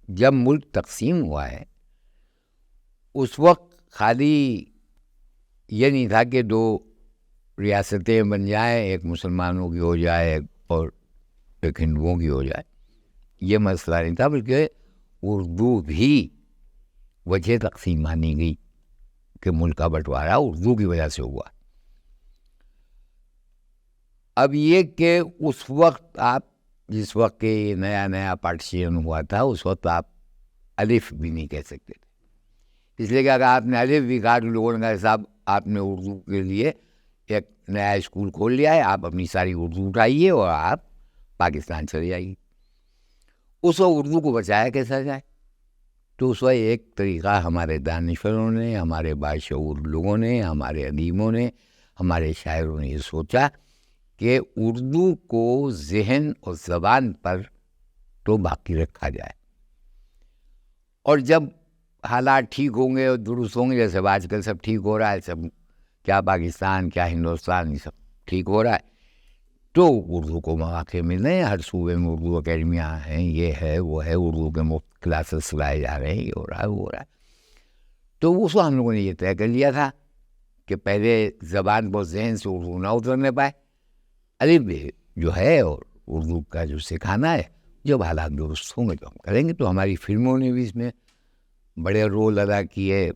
جب ملک تقسیم ہوا ہے اس وقت خالی یہ نہیں تھا کہ دو ریاستیں بن جائیں، ایک مسلمانوں کی ہو جائے اور ایک ہندوؤں کی ہو جائے، یہ مسئلہ نہیں تھا، بلکہ اردو بھی وجہ تقسیم مانی گئی کہ ملک کا بٹوارا اردو کی وجہ سے ہوا. اب یہ کہ اس وقت آپ جس وقت کہ نیا نیا پارٹیشن ہوا تھا اس وقت آپ الف بھی نہیں کہہ سکتے تھے، اس لیے کہ اگر آپ نے الف بھی کہا تو لوگوں نے کہا صاحب آپ نے اردو کے لیے ایک نیا اسکول کھول لیا ہے، آپ اپنی ساری اردو اٹھائیے اور آپ پاکستان چلے جائیے. اس وقت اردو کو بچایا کیسا جائے؟ تو اس وقت ایک طریقہ ہمارے دانشوروں نے، ہمارے باشعور لوگوں نے، ہمارے ادیبوں نے، ہمارے شاعروں نے یہ سوچا کہ اردو کو ذہن اور زبان پر تو باقی رکھا جائے، اور جب حالات ٹھیک ہوں گے اور درست ہوں گے، جیسے آج کل سب ٹھیک ہو رہا ہے، سب کیا پاکستان کیا ہندوستان یہ سب ٹھیک ہو رہا ہے، تو اردو کو مواقع مل رہے ہیں، ہر صوبے میں اردو اکیڈمیاں ہیں، یہ ہے وہ ہے، اردو کے مفت کلاسز لائے جا رہے ہیں، یہ ہو رہا ہے وہ ہو رہا ہے. تو اس وقت ہم لوگوں نے یہ طے کر لیا تھا کہ پہلے زبان پر ذہن سے اردو نہ اترنے پائے، الف جو ہے اور اردو کا جو سکھانا ہے، جب حالات درست ہوں گے تو ہم کریں گے. تو ہماری فلموں نے بھی اس میں بڑے رول ادا کیے،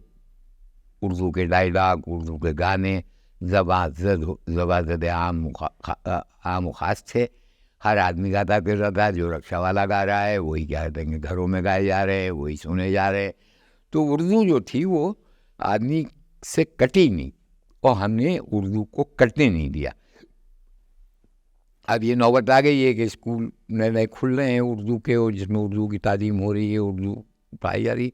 اردو کے ڈائلاگ، اردو کے گانے زبان عام و خاص تھے، ہر آدمی گاتا پھر رہا تھا، جو رکشہ والا گا رہا ہے وہی کیا کہتے ہیں کہ گھروں میں گائے جا رہے ہیں، وہی سنے جا رہے ہیں. تو اردو جو تھی وہ آدمی سے کٹی نہیں، اور ہم نے اردو کو کٹنے نہیں دیا. اب یہ نوبت آ گئی ہے کہ اسکول نئے نئے کھل رہے ہیں اردو کے، اور جس میں اردو کی تعلیم ہو رہی ہے، اردو پڑھائی جا رہی.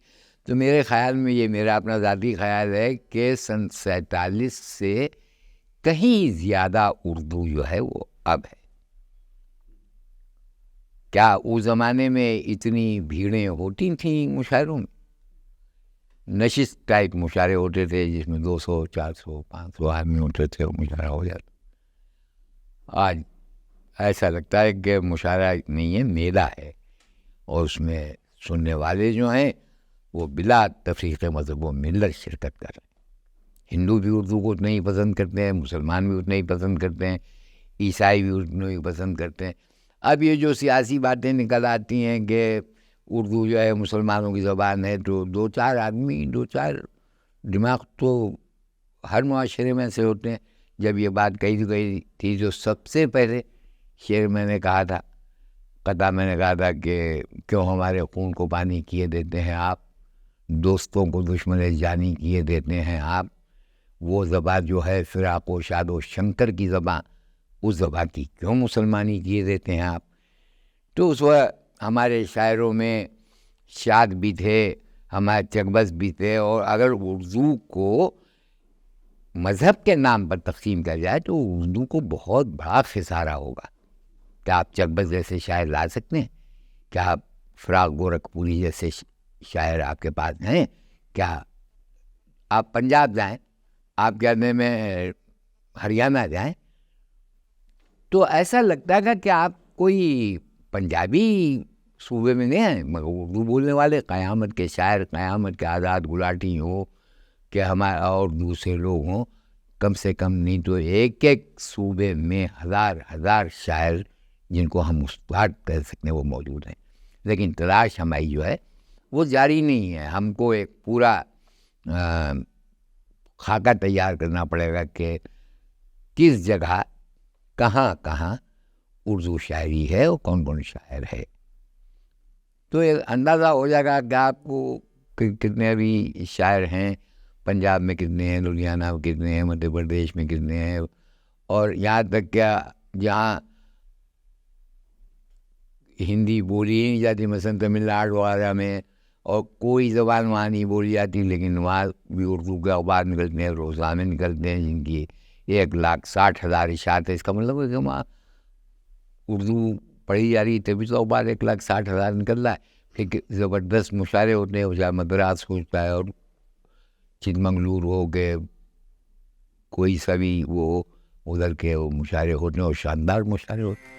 تو میرے خیال میں، یہ میرا اپنا ذاتی خیال ہے کہ سن 47 سے کہیں زیادہ اردو جو ہے وہ اب ہے. کیا اس زمانے میں اتنی بھیڑیں ہوتی تھیں مشاعروں میں؟ نشست ٹائپ مشاعرے ہوتے تھے جس میں 200 400 500 آدمی ہوتے تھے، مشاعرہ ہو جاتا. آج ایسا لگتا ہے کہ مشاعرہ نہیں ہے، میلہ ہے، اور اس میں سننے والے جو ہیں وہ بلا تفریق مذہب و ملت شرکت کر رہے ہیں. ہندو بھی اردو کو اتنا ہی پسند کرتے ہیں، مسلمان بھی اتنا ہی پسند کرتے ہیں، عیسائی بھی اتنا ہی پسند کرتے ہیں. اب یہ جو سیاسی باتیں نکل آتی ہیں کہ اردو جو ہے مسلمانوں کی زبان ہے، تو دو چار آدمی، دو چار دماغ تو ہر معاشرے میں سے ہوتے ہیں. جب یہ بات کہی تو گئی تھی، جو سب سے پہلے شعر میں نے کہا تھا، قطع میں نے کہا تھا کہ کیوں ہمارے خون کو پانی کیے دیتے ہیں آپ، دوستوں کو دشمن جانی کیے دیتے ہیں آپ، وہ زبان جو ہے فراق و شاد و شنکر کی زبان، اس زبان کی کیوں مسلمانی کیے دیتے ہیں آپ. تو اس وقت ہمارے شاعروں میں شاد بھی تھے، ہمارے چکبز بھی تھے، اور اگر اردو کو مذہب کے نام پر تقسیم کر جائے تو اردو کو بہت بڑا خسارہ ہوگا. کیا آپ چکبز جیسے شاعر لا سکتے ہیں؟ کیا آپ فراق گورکھپوری جیسے شاعر آپ کے پاس ہیں؟ کیا آپ پنجاب جائیں، آپ کہنے میں ہریانہ جائیں تو ایسا لگتا ہے کہ آپ کوئی پنجابی صوبے میں نہیں ہیں، مگر اردو بولنے والے قیامت کے شاعر، قیامت کے آزاد گلاٹی ہوں کہ ہمارے اور دوسرے لوگ ہوں، کم سے کم نہیں تو ایک ایک صوبے میں ہزار شاعر جن کو ہم استاد کہہ سکتے ہیں وہ موجود ہیں. لیکن تلاش ہماری جو ہے وہ جاری نہیں ہے. ہم کو ایک پورا خاکہ تیار کرنا پڑے گا کہ کس جگہ کہاں کہاں اردو شاعری ہے اور کون کون شاعر ہے. تو ایک اندازہ ہو جائے گا کہ آپ کو کتنے بھی شاعر ہیں، پنجاب میں کتنے ہیں، لدھیانہ میں کتنے ہیں، مدھیہ پردیش میں کتنے ہیں، اور یہاں تک کیا جہاں ہندی بولی ہی نہیں جاتی، مثلاً تمل ناڈو وغیرہ میں، اور کوئی زبان وہاں نہیں بولی جاتی، لیکن وہاں بھی اردو کے اخبار نکلتے ہیں، روزنامے نکلتے ہیں جن کی 1,60,000 اشاعت ہے. اس کا مطلب ہے کہ وہاں اردو پڑھی جا رہی، تبھی تو اخبار 1,60,000 نکل رہا ہے. پھر زبردست مشاعرے ہوتے ہیں، چاہے مدراس ہوتا ہے اور چکمنگلور ہو کے کوئی سا بھی وہ ادھر کے وہ مشاعرے ہوتے ہیں، اور شاندار مشاعرے ہوتے ہیں.